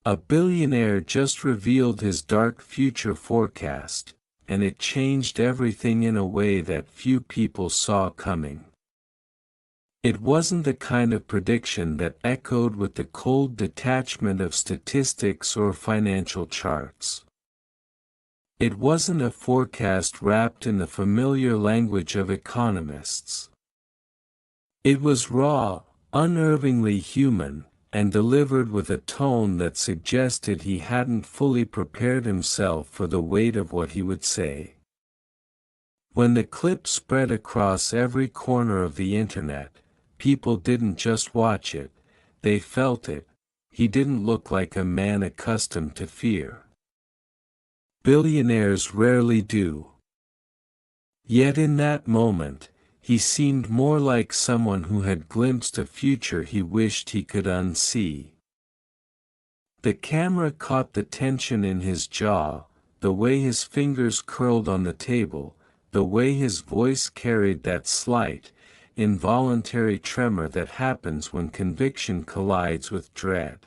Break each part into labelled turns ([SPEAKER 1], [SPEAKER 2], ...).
[SPEAKER 1] A billionaire just revealed his dark future forecast, and it changed everything in a way that few people saw coming. It wasn't the kind of prediction that echoed with the cold detachment of statistics or financial charts. It wasn't a forecast wrapped in the familiar language of economists. It was raw, unnervingly human, and delivered with a tone that suggested he hadn't fully prepared himself for the weight of what he would say. When the clip spread across every corner of the internet, people didn't just watch it, they felt it. He didn't look like a man accustomed to fear. Billionaires rarely do. Yet in that moment, he seemed more like someone who had glimpsed a future he wished he could unsee. The camera caught the tension in his jaw, the way his fingers curled on the table, the way his voice carried that slight, involuntary tremor that happens when conviction collides with dread.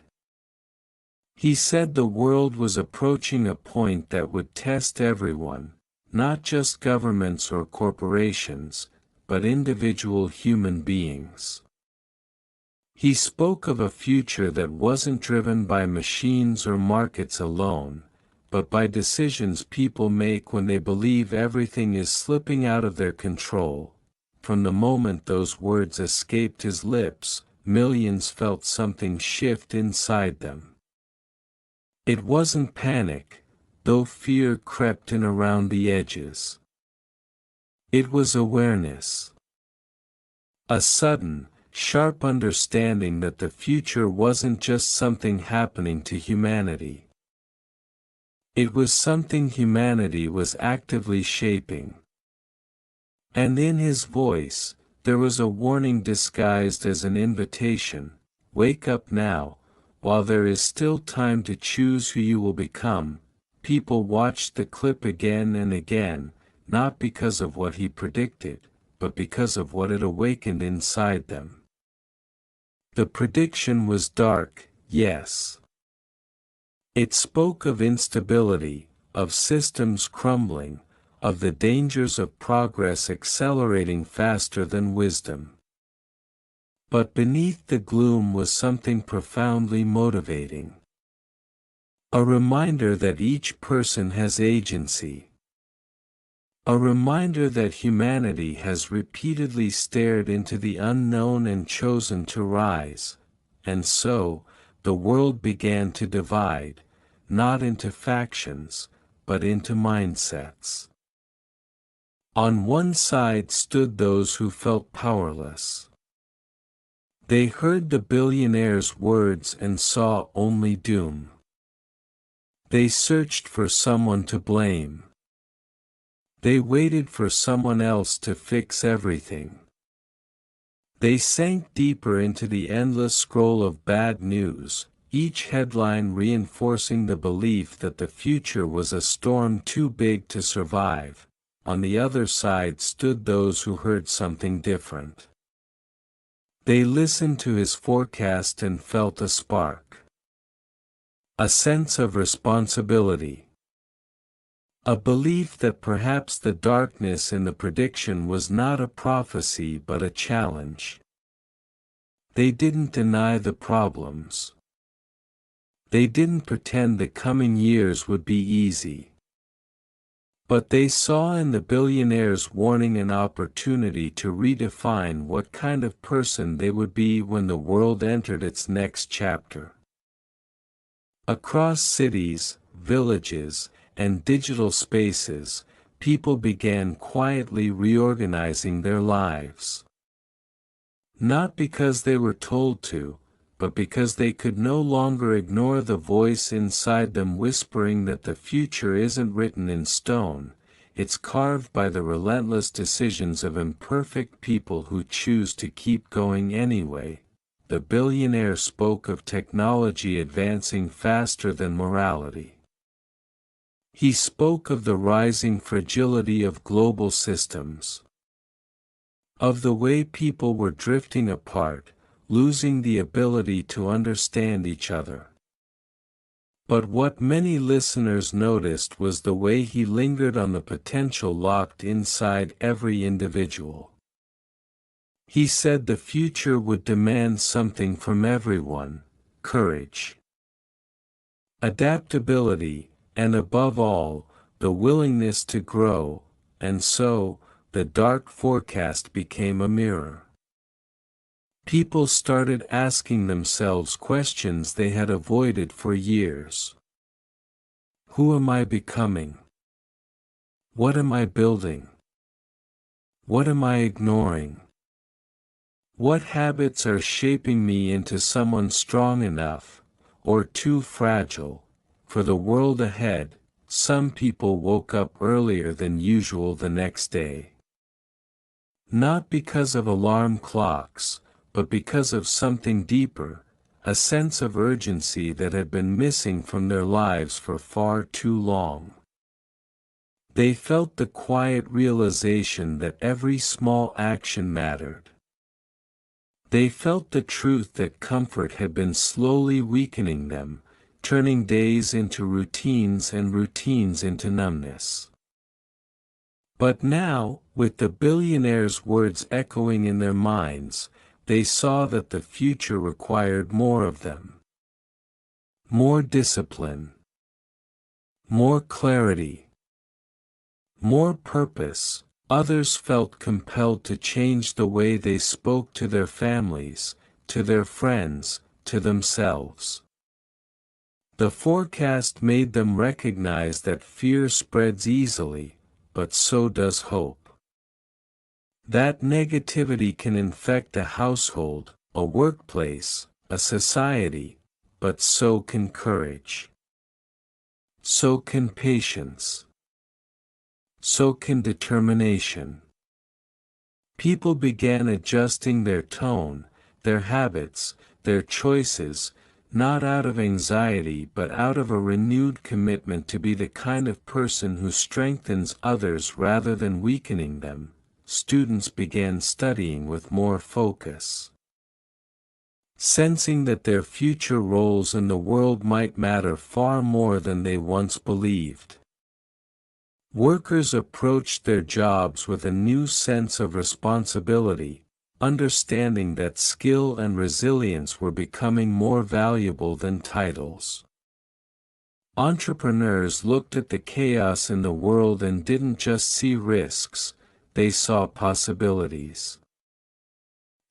[SPEAKER 1] He said the world was approaching a point that would test everyone, not just governments or corporations, but individual human beings. He spoke of a future that wasn't driven by machines or markets alone, but by decisions people make when they believe everything is slipping out of their control. From the moment those words escaped his lips, millions felt something shift inside them. It wasn't panic, though fear crept in around the edges. It was awareness. A sudden, sharp understanding that the future wasn't just something happening to humanity. It was something humanity was actively shaping. And in his voice, there was a warning disguised as an invitation: wake up now, while there is still time to choose who you will become. People watched the clip again and again, not because of what he predicted, but because of what it awakened inside them. The prediction was dark, yes. It spoke of instability, of systems crumbling, of the dangers of progress accelerating faster than wisdom. But beneath the gloom was something profoundly motivating. A reminder that each person has agency. A reminder that humanity has repeatedly stared into the unknown and chosen to rise, and so, the world began to divide, not into factions, but into mindsets. On one side stood those who felt powerless. They heard the billionaire's words and saw only doom. They searched for someone to blame. They waited for someone else to fix everything. They sank deeper into the endless scroll of bad news, each headline reinforcing the belief that the future was a storm too big to survive. On the other side stood those who heard something different. They listened to his forecast and felt a spark. A sense of responsibility. A belief that perhaps the darkness in the prediction was not a prophecy but a challenge. They didn't deny the problems. They didn't pretend the coming years would be easy. But they saw in the billionaire's warning an opportunity to redefine what kind of person they would be when the world entered its next chapter. Across cities, villages, and digital spaces, people began quietly reorganizing their lives. Not because they were told to, but because they could no longer ignore the voice inside them whispering that the future isn't written in stone, it's carved by the relentless decisions of imperfect people who choose to keep going anyway. The billionaire spoke of technology advancing faster than morality. He spoke of the rising fragility of global systems. Of the way people were drifting apart, losing the ability to understand each other. But what many listeners noticed was the way he lingered on the potential locked inside every individual. He said the future would demand something from everyone: courage, adaptability, and above all, the willingness to grow. And so, the dark forecast became a mirror. People started asking themselves questions they had avoided for years. Who am I becoming? What am I building? What am I ignoring? What habits are shaping me into someone strong enough, or too fragile, for the world ahead? Some people woke up earlier than usual the next day. Not because of alarm clocks, but because of something deeper, a sense of urgency that had been missing from their lives for far too long. They felt the quiet realization that every small action mattered. They felt the truth that comfort had been slowly weakening them, turning days into routines and routines into numbness. But now, with the billionaire's words echoing in their minds, they saw that the future required more of them. More discipline. More clarity. More purpose. Others felt compelled to change the way they spoke to their families, to their friends, to themselves. The forecast made them recognize that fear spreads easily, but so does hope. That negativity can infect a household, a workplace, a society, but so can courage. So can patience. So can determination. People began adjusting their tone, their habits, their choices, not out of anxiety but out of a renewed commitment to be the kind of person who strengthens others rather than weakening them. Students began studying with more focus, sensing that their future roles in the world might matter far more than they once believed. Workers approached their jobs with a new sense of responsibility, understanding that skill and resilience were becoming more valuable than titles. Entrepreneurs looked at the chaos in the world and didn't just see risks, they saw possibilities.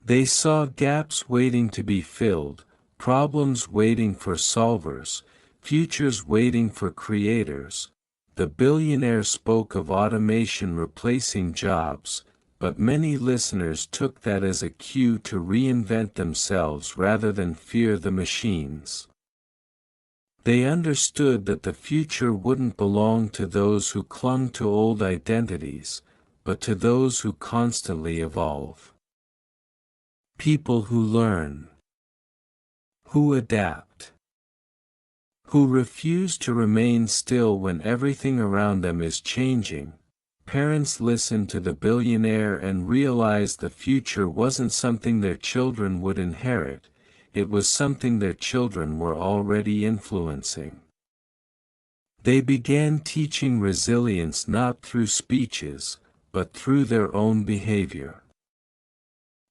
[SPEAKER 1] They saw gaps waiting to be filled, problems waiting for solvers, futures waiting for creators. The billionaire spoke of automation replacing jobs, but many listeners took that as a cue to reinvent themselves rather than fear the machines. They understood that the future wouldn't belong to those who clung to old identities, but to those who constantly evolve. People who learn, who adapt, who refuse to remain still when everything around them is changing. Parents listened to the billionaire and realized the future wasn't something their children would inherit, it was something their children were already influencing. They began teaching resilience not through speeches, but through their own behavior.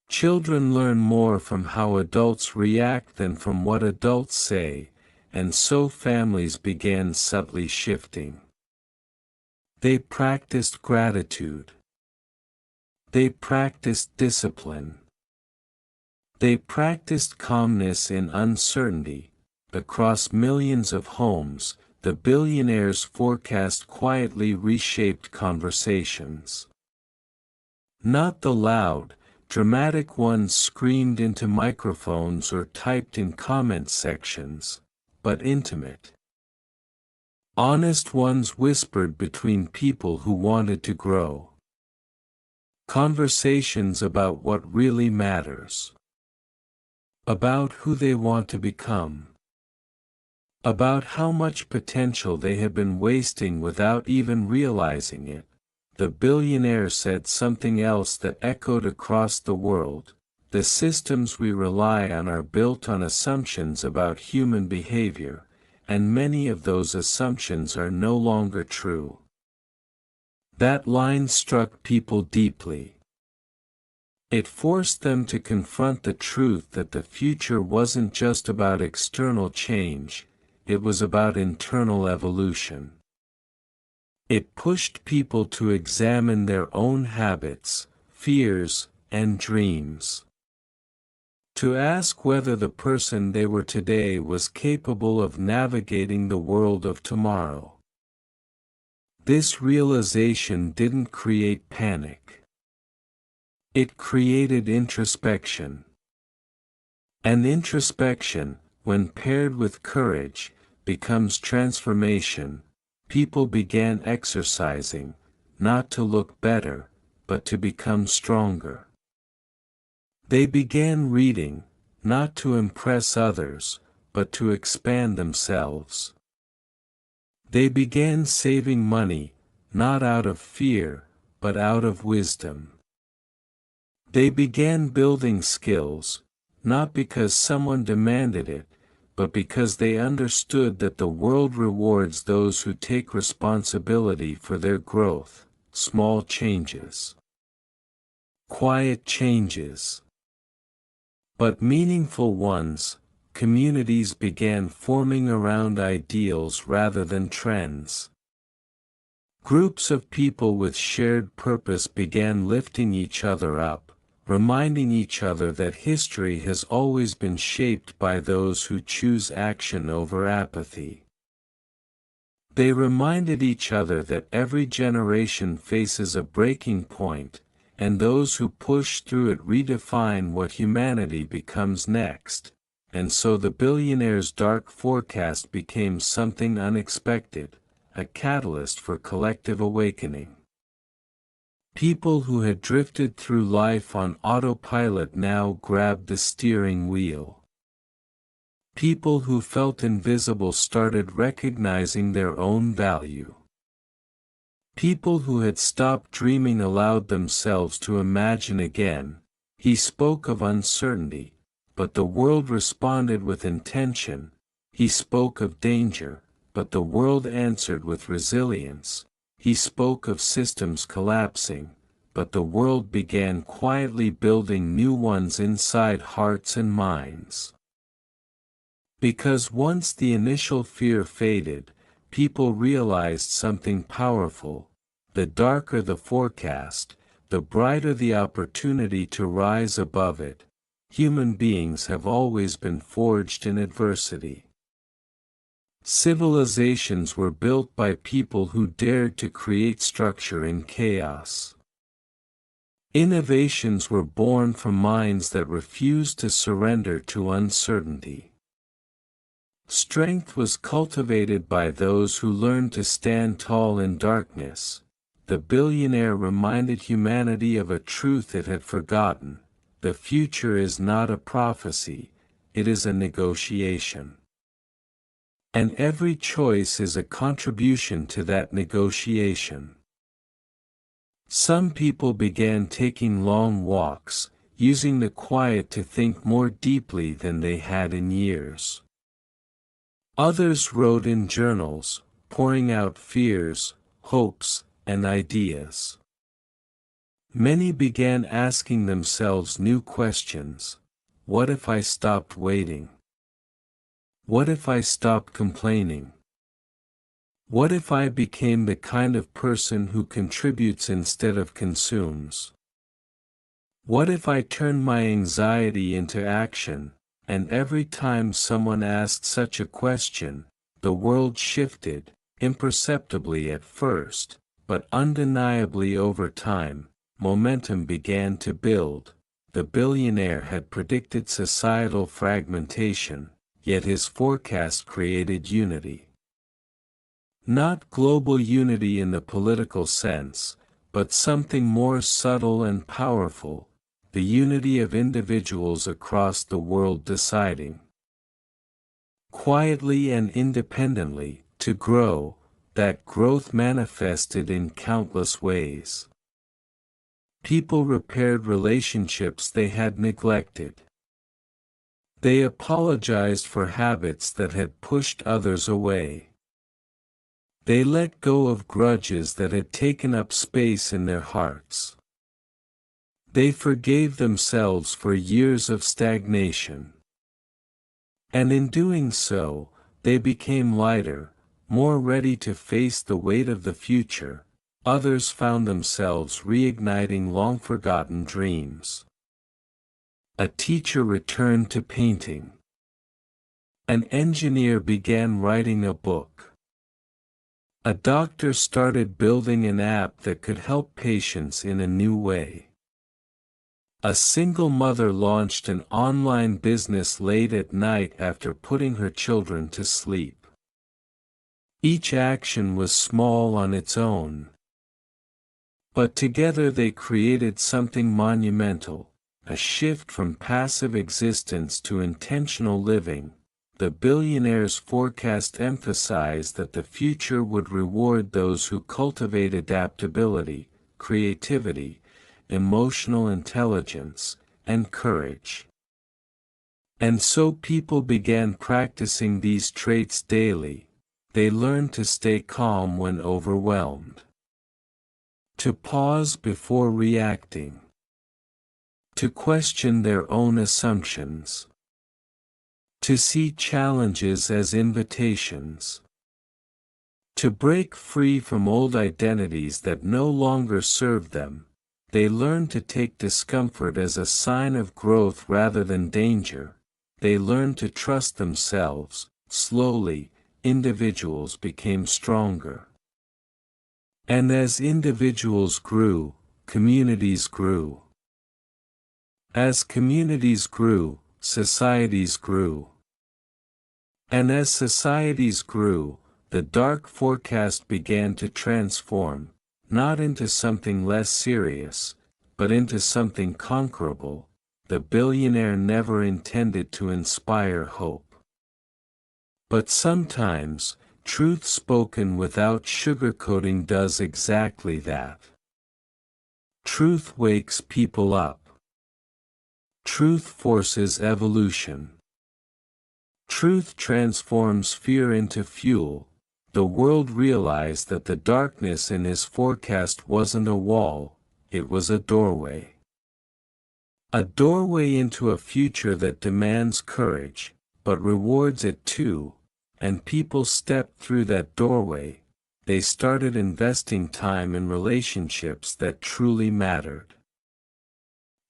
[SPEAKER 1] Children learn more from how adults react than from what adults say, and so families began subtly shifting. They practiced gratitude. They practiced discipline. They practiced calmness in uncertainty. Across millions of homes, the billionaire's forecast quietly reshaped conversations. Not the loud, dramatic ones screamed into microphones or typed in comment sections, but intimate, honest ones whispered between people who wanted to grow. Conversations about what really matters. About who they want to become. About how much potential they have been wasting without even realizing it. The billionaire said something else that echoed across the world. The systems we rely on are built on assumptions about human behavior, and many of those assumptions are no longer true. That line struck people deeply. It forced them to confront the truth that the future wasn't just about external change, it was about internal evolution. It pushed people to examine their own habits, fears, and dreams. To ask whether the person they were today was capable of navigating the world of tomorrow. This realization didn't create panic. It created introspection. And introspection, when paired with courage, becomes transformation. People began exercising, not to look better, but to become stronger. They began reading, not to impress others, but to expand themselves. They began saving money, not out of fear, but out of wisdom. They began building skills, not because someone demanded it, but because they understood that the world rewards those who take responsibility for their growth. Small changes. Quiet changes. But meaningful ones. Communities began forming around ideals rather than trends. Groups of people with shared purpose began lifting each other up, reminding each other that history has always been shaped by those who choose action over apathy. They reminded each other that every generation faces a breaking point, and those who push through it redefine what humanity becomes next. And so the billionaire's dark forecast became something unexpected, a catalyst for collective awakening. People who had drifted through life on autopilot now grabbed the steering wheel. People who felt invisible started recognizing their own value. People who had stopped dreaming allowed themselves to imagine again. He spoke of uncertainty, but the world responded with intention. He spoke of danger, but the world answered with resilience. He spoke of systems collapsing, but the world began quietly building new ones inside hearts and minds. Because once the initial fear faded, people realized something powerful. The darker the forecast, the brighter the opportunity to rise above it. Human beings have always been forged in adversity. Civilizations were built by people who dared to create structure in chaos. Innovations were born from minds that refused to surrender to uncertainty. Strength was cultivated by those who learned to stand tall in darkness. The billionaire reminded humanity of a truth it had forgotten. The future is not a prophecy, it is a negotiation. And every choice is a contribution to that negotiation. Some people began taking long walks, using the quiet to think more deeply than they had in years. Others wrote in journals, pouring out fears, hopes, and ideas. Many began asking themselves new questions. What if I stopped waiting? What if I stopped complaining? What if I became the kind of person who contributes instead of consumes? What if I turned my anxiety into action? And every time someone asked such a question, the world shifted, imperceptibly at first, but undeniably over time. Momentum began to build. The billionaire had predicted societal fragmentation, yet his forecast created unity. Not global unity in the political sense, but something more subtle and powerful, the unity of individuals across the world deciding, quietly and independently, to grow. That growth manifested in countless ways. People repaired relationships they had neglected. They apologized for habits that had pushed others away. They let go of grudges that had taken up space in their hearts. They forgave themselves for years of stagnation. And in doing so, they became lighter, more ready to face the weight of the future. Others found themselves reigniting long-forgotten dreams. A teacher returned to painting. An engineer began writing a book. A doctor started building an app that could help patients in a new way. A single mother launched an online business late at night after putting her children to sleep. Each action was small on its own. But together they created something monumental, a shift from passive existence to intentional living. The billionaire's forecast emphasized that the future would reward those who cultivate adaptability, creativity, emotional intelligence, and courage. And so people began practicing these traits daily. They learned to stay calm when overwhelmed, to pause before reacting, to question their own assumptions, to see challenges as invitations, to break free from old identities that no longer served them. They learned to take discomfort as a sign of growth rather than danger. They learned to trust themselves. Slowly, individuals became stronger. And as individuals grew, communities grew. As communities grew, societies grew. And as societies grew, the dark forecast began to transform, not into something less serious, but into something conquerable. The billionaire never intended to inspire hope. But sometimes, truth spoken without sugarcoating does exactly that. Truth wakes people up. Truth forces evolution. Truth transforms fear into fuel. The world realized that the darkness in his forecast wasn't a wall, it was a doorway. A doorway into a future that demands courage, but rewards it too, and people stepped through that doorway. They started investing time in relationships that truly mattered.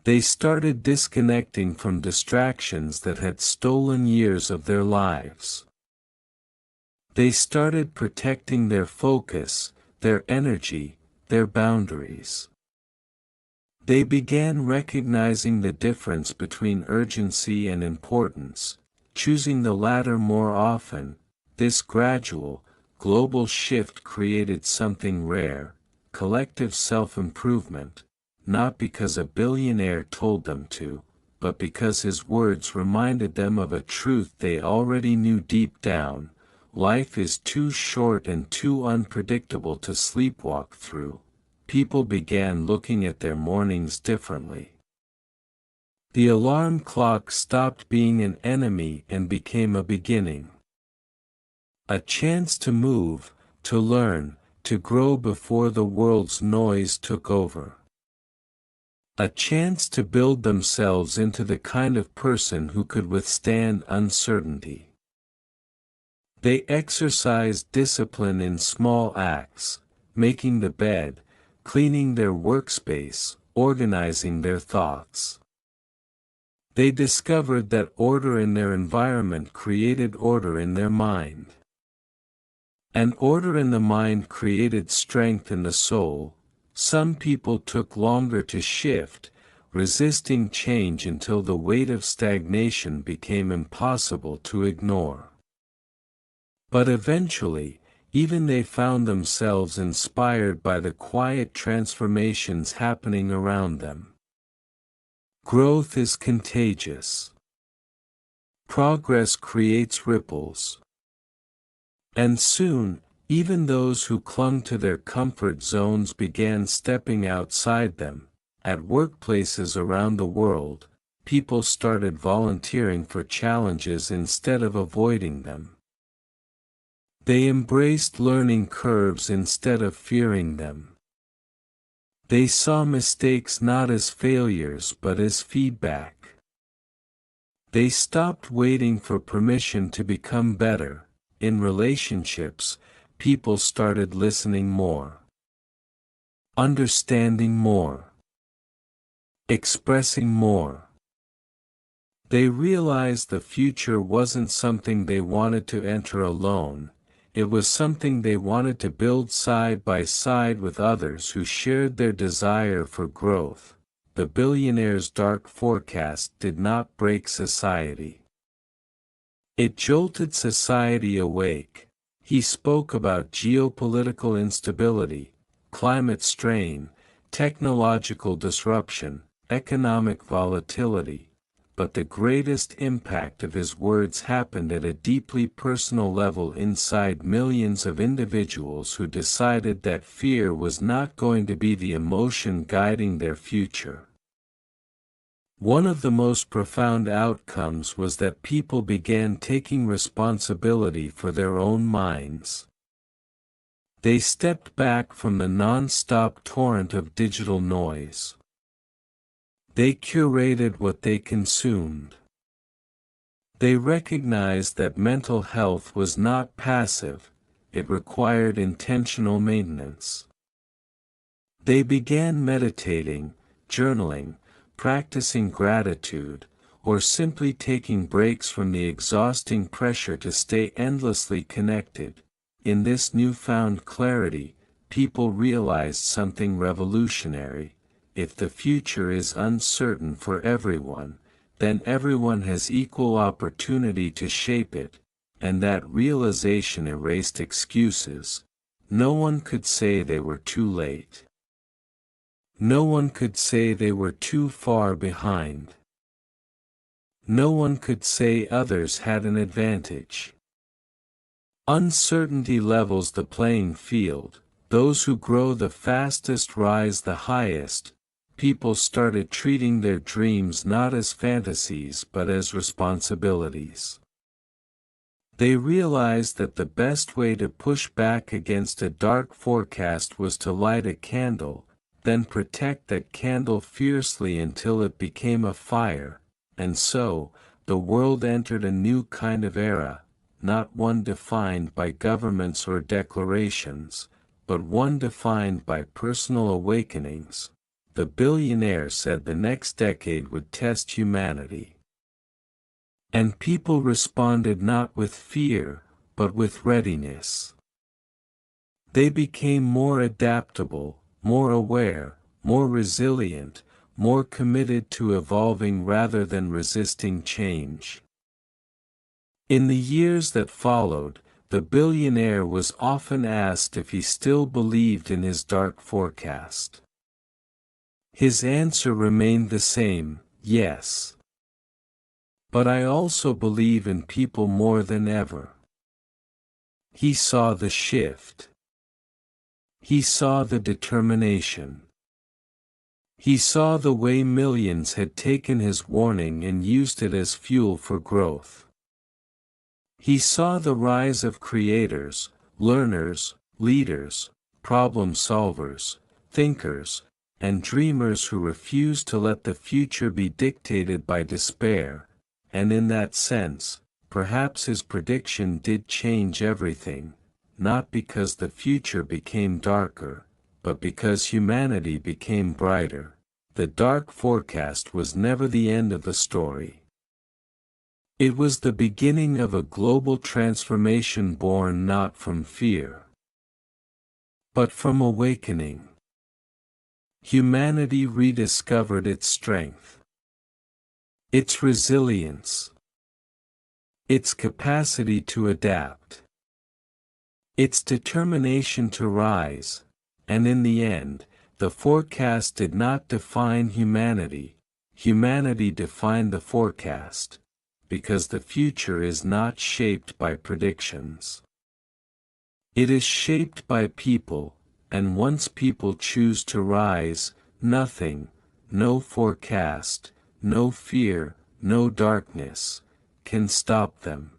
[SPEAKER 1] They started disconnecting from distractions that had stolen years of their lives. They started protecting their focus, their energy, their boundaries. They began recognizing the difference between urgency and importance, choosing the latter more often. This gradual, global shift created something rare, collective self-improvement, not because a billionaire told them to, but because his words reminded them of a truth they already knew deep down. Life is too short and too unpredictable to sleepwalk through. People began looking at their mornings differently. The alarm clock stopped being an enemy and became a beginning. A chance to move, to learn, to grow before the world's noise took over. A chance to build themselves into the kind of person who could withstand uncertainty. They exercised discipline in small acts, making the bed, cleaning their workspace, organizing their thoughts. They discovered that order in their environment created order in their mind. And order in the mind created strength in the soul. Some people took longer to shift, resisting change until the weight of stagnation became impossible to ignore. But eventually, even they found themselves inspired by the quiet transformations happening around them. Growth is contagious. Progress creates ripples. And soon, even those who clung to their comfort zones began stepping outside them. At workplaces around the world, people started volunteering for challenges instead of avoiding them. They embraced learning curves instead of fearing them. They saw mistakes not as failures but as feedback. They stopped waiting for permission to become better. In relationships, people started listening more, understanding more, expressing more. They realized the future wasn't something they wanted to enter alone, it was something they wanted to build side by side with others who shared their desire for growth. The billionaire's dark forecast did not break society. It jolted society awake. He spoke about geopolitical instability, climate strain, technological disruption, economic volatility. But the greatest impact of his words happened at a deeply personal level inside millions of individuals who decided that fear was not going to be the emotion guiding their future. One of the most profound outcomes was that people began taking responsibility for their own minds. They stepped back from the non-stop torrent of digital noise. They curated what they consumed. They recognized that mental health was not passive, it required intentional maintenance. They began meditating, journaling, practicing gratitude, or simply taking breaks from the exhausting pressure to stay endlessly connected. In this newfound clarity, people realized something revolutionary. If the future is uncertain for everyone, then everyone has equal opportunity to shape it, and that realization erased excuses. No one could say they were too late. No one could say they were too far behind. No one could say others had an advantage. Uncertainty levels the playing field. Those who grow the fastest rise the highest. People started treating their dreams not as fantasies but as responsibilities. They realized that the best way to push back against a dark forecast was to light a candle, then protect that candle fiercely until it became a fire, and so, the world entered a new kind of era, not one defined by governments or declarations, but one defined by personal awakenings. The billionaire said the next decade would test humanity. And people responded not with fear, but with readiness. They became more adaptable, more aware, more resilient, more committed to evolving rather than resisting change. In the years that followed, the billionaire was often asked if he still believed in his dark forecast. His answer remained the same, yes. But I also believe in people more than ever. He saw the shift. He saw the determination. He saw the way millions had taken his warning and used it as fuel for growth. He saw the rise of creators, learners, leaders, problem solvers, thinkers, and dreamers who refused to let the future be dictated by despair, and in that sense, perhaps his prediction did change everything, not because the future became darker, but because humanity became brighter. The dark forecast was never the end of the story. It was the beginning of a global transformation born not from fear, but from awakening. Humanity rediscovered its strength, its resilience, its capacity to adapt, its determination to rise, and in the end, the forecast did not define humanity, humanity defined the forecast, because the future is not shaped by predictions. It is shaped by people. And once people choose to rise, nothing, no forecast, no fear, no darkness, can stop them.